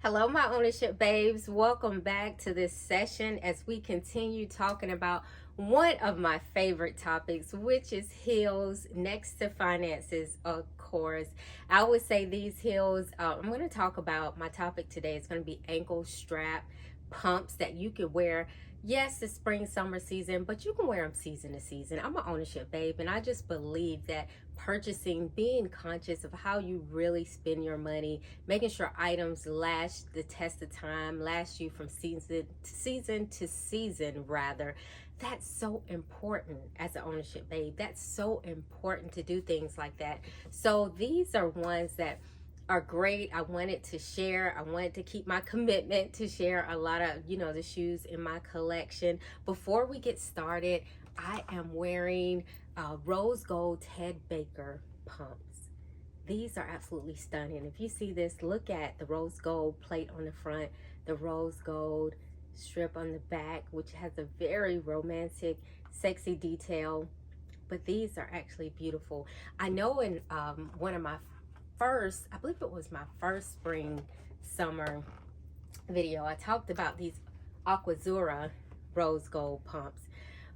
Hello, my ownership babes. Welcome back to this session as we continue talking about one of my favorite topics, which is heels next to finances, of course. I always say these heels, I'm going to talk about my topic today. It's going to be ankle strap pumps that you could wear. Yes, it's spring, summer season, but you can wear them season to season. I'm an ownership babe, and I just believe that purchasing, being conscious of how you really spend your money, making sure items last the test of time, last you from season to season rather. That's so important as an ownership babe. That's so important to do things like that. So these are ones that are great. I wanted to share. I wanted to keep my commitment to share a lot of, the shoes in my collection. Before we get started, I am wearing rose gold Ted Baker pumps. These are absolutely stunning. If you see this, look at the rose gold plate on the front, the rose gold strip on the back, which has a very romantic, sexy detail. But these are actually beautiful. I know in one of my I believe it was my first spring summer video, I talked about these Aquazzura rose gold pumps.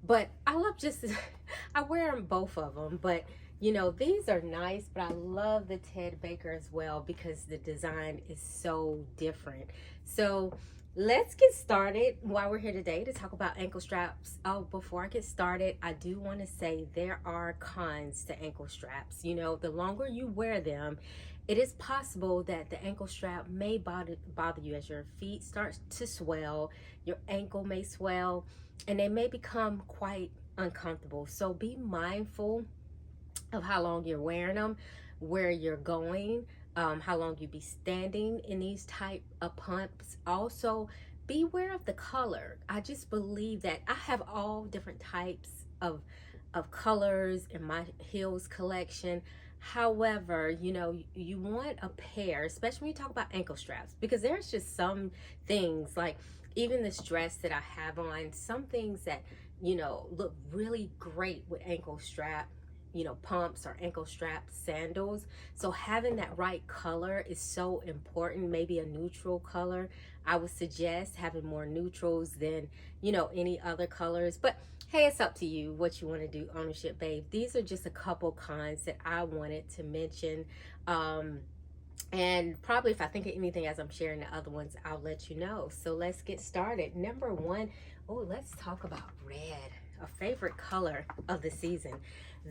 But I love I wear them, both of them. But these are nice, but I love the Ted Baker as well because the design is so different. So let's get started while we're here today to talk about ankle straps. Oh, before I get started, I do want to say there are cons to ankle straps. The longer you wear them, it is possible that the ankle strap may bother you as your feet start to swell, your ankle may swell, and they may become quite uncomfortable. So be mindful of how long you're wearing them, where you're going, how long you be standing in these type of pumps. Also, beware of the color. I just believe that I have all different types of colors in my heels collection. However, you want a pair, especially when you talk about ankle straps, because there's just some things, like even this dress that I have on, some things that look really great with ankle strap pumps or ankle strap sandals. So having that right color is so important. Maybe a neutral color. I would suggest having more neutrals than any other colors, but hey, it's up to you what you want to do, ownership babe. These are just a couple cons that I wanted to mention. And probably if I think of anything as I'm sharing the other ones, I'll let you know. So let's get started. Number one, let's talk about red, a favorite color of the season.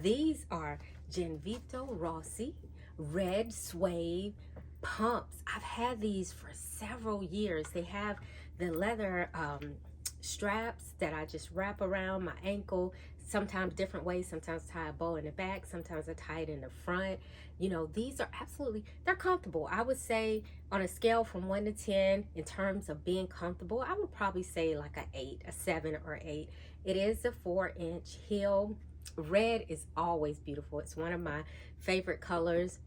These are Genvito Rossi red suede pumps. I've had these for several years. They have the leather straps that I just wrap around my ankle, sometimes different ways. Sometimes tie a bow in the back, sometimes I tie it in the front. These are they're comfortable. I would say on a scale from 1 to 10 in terms of being comfortable, I would probably say like a 8, a 7 or 8. It is a 4-inch heel. Red is always beautiful. It's one of my favorite colors.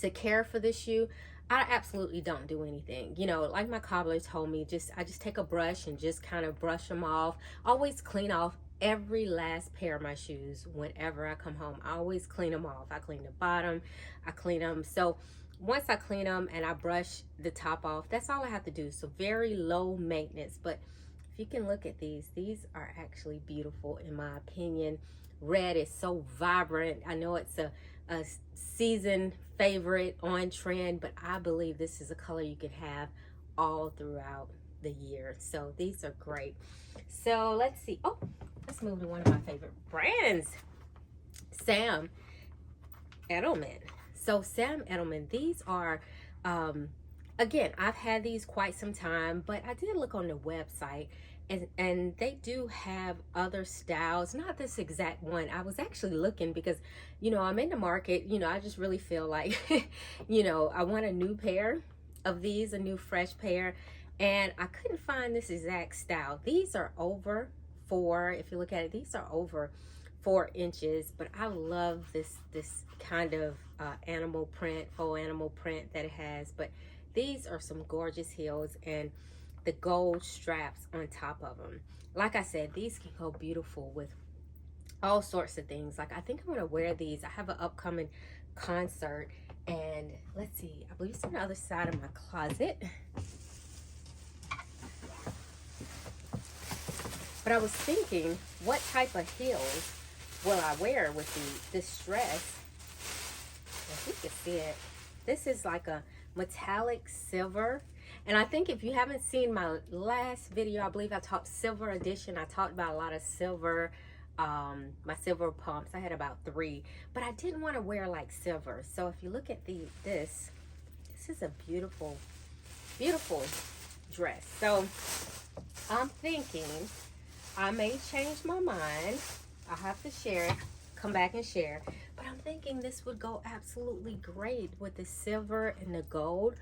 To care for this shoe, I absolutely don't do anything. Like my cobbler told me, I just take a brush and just kind of brush them off. Always clean off every last pair of my shoes whenever I come home. I always clean them off. I clean the bottom, I clean them. So once I clean them and I brush the top off, that's all I have to do. So very low maintenance. But if you can look at these are actually beautiful in my opinion. Red is so vibrant. I know it's a season favorite, on trend, but I believe this is a color you can have all throughout the year. So these are great. So let's see. Let's move to one of my favorite brands, Sam Edelman. So Sam Edelman, these are again, I've had these quite some time, but I did look on the website and they do have other styles, not this exact one. I was actually looking because I'm in the market. I just really feel like I want a new pair of these, a new fresh pair, and I couldn't find this exact style. These are over 4, if you look at it, these are over 4 inches, but I love this kind of animal print, faux animal print that it has. But these are some gorgeous heels, and the gold straps on top of them. Like I said, these can go beautiful with all sorts of things. Like I think I'm gonna wear these. I have an upcoming concert And let's see, I believe it's on the other side of my closet. But I was thinking, what type of heels will I wear with this dress? As you can see it, this is like a metallic silver. And I think if you haven't seen my last video, I believe I talked silver edition. I talked about a lot of silver, my silver pumps. I had about 3, but I didn't want to wear like silver. So if you look at this is a beautiful, beautiful dress. So I'm thinking I may change my mind. I'll have to share it, come back and share. But I'm thinking this would go absolutely great with the silver and the gold.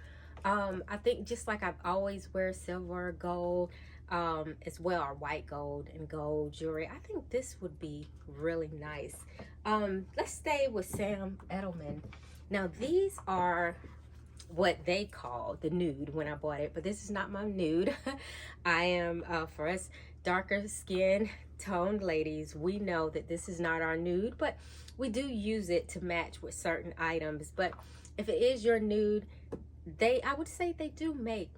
I think just like I've always wear silver, gold, as well, or white gold and gold jewelry. I think this would be really nice. Let's stay with Sam Edelman. Now these are what they call the nude when I bought it, but this is not my nude. I am, for us darker skin toned ladies, we know that this is not our nude, but we do use it to match with certain items. But if it is your nude, I would say they do make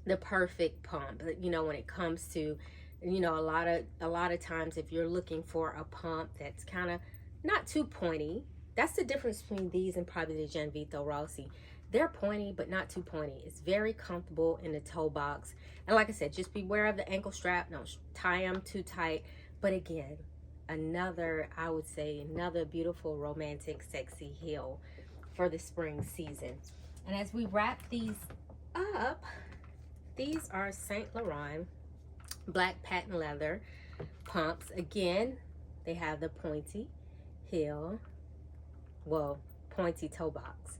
the perfect pump. You know, when it comes to, you know, a lot of times if you're looking for a pump that's kind of not too pointy, that's the difference between these and probably the Gianvito Rossi. They're pointy, but not too pointy. It's very comfortable in the toe box. And like I said, just beware of the ankle strap. Don't tie them too tight. But again, I would say another beautiful, romantic, sexy heel for the spring season. And as we wrap these up, these are Saint Laurent black patent leather pumps. Again, they have the pointy heel, well, pointy toe box.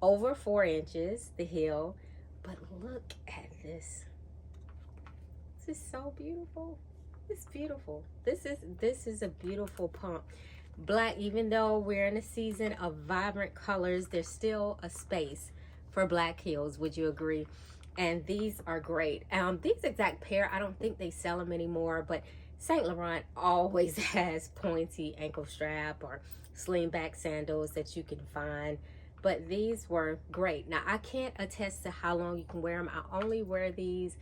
Over 4 inches, the heel. But look at this. This is so beautiful. It's beautiful. This is a beautiful pump. Black, even though we're in a season of vibrant colors, there's still a space for black heels. Would you agree? And these are great. These exact pair, I don't think they sell them anymore, but Saint Laurent always has pointy ankle strap or sling back sandals that you can find. But these were great. Now, I can't attest to how long you can wear them. I only wear these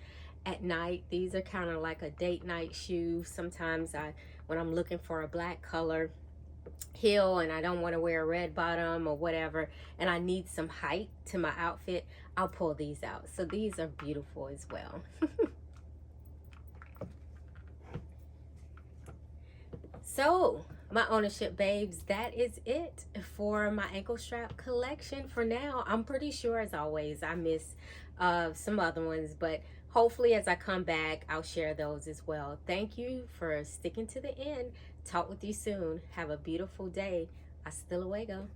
at night. These are kind of like a date night shoe. Sometimes when I'm looking for a black color heel and I don't want to wear a red bottom or whatever, and I need some height to my outfit, I'll pull these out. So these are beautiful as well. So, my ownership babes, that is it for my ankle strap collection for now. I'm pretty sure, as always, I miss some other ones, but hopefully as I come back, I'll share those as well. Thank you for sticking to the end. Talk with you soon. Have a beautiful day. Hasta luego.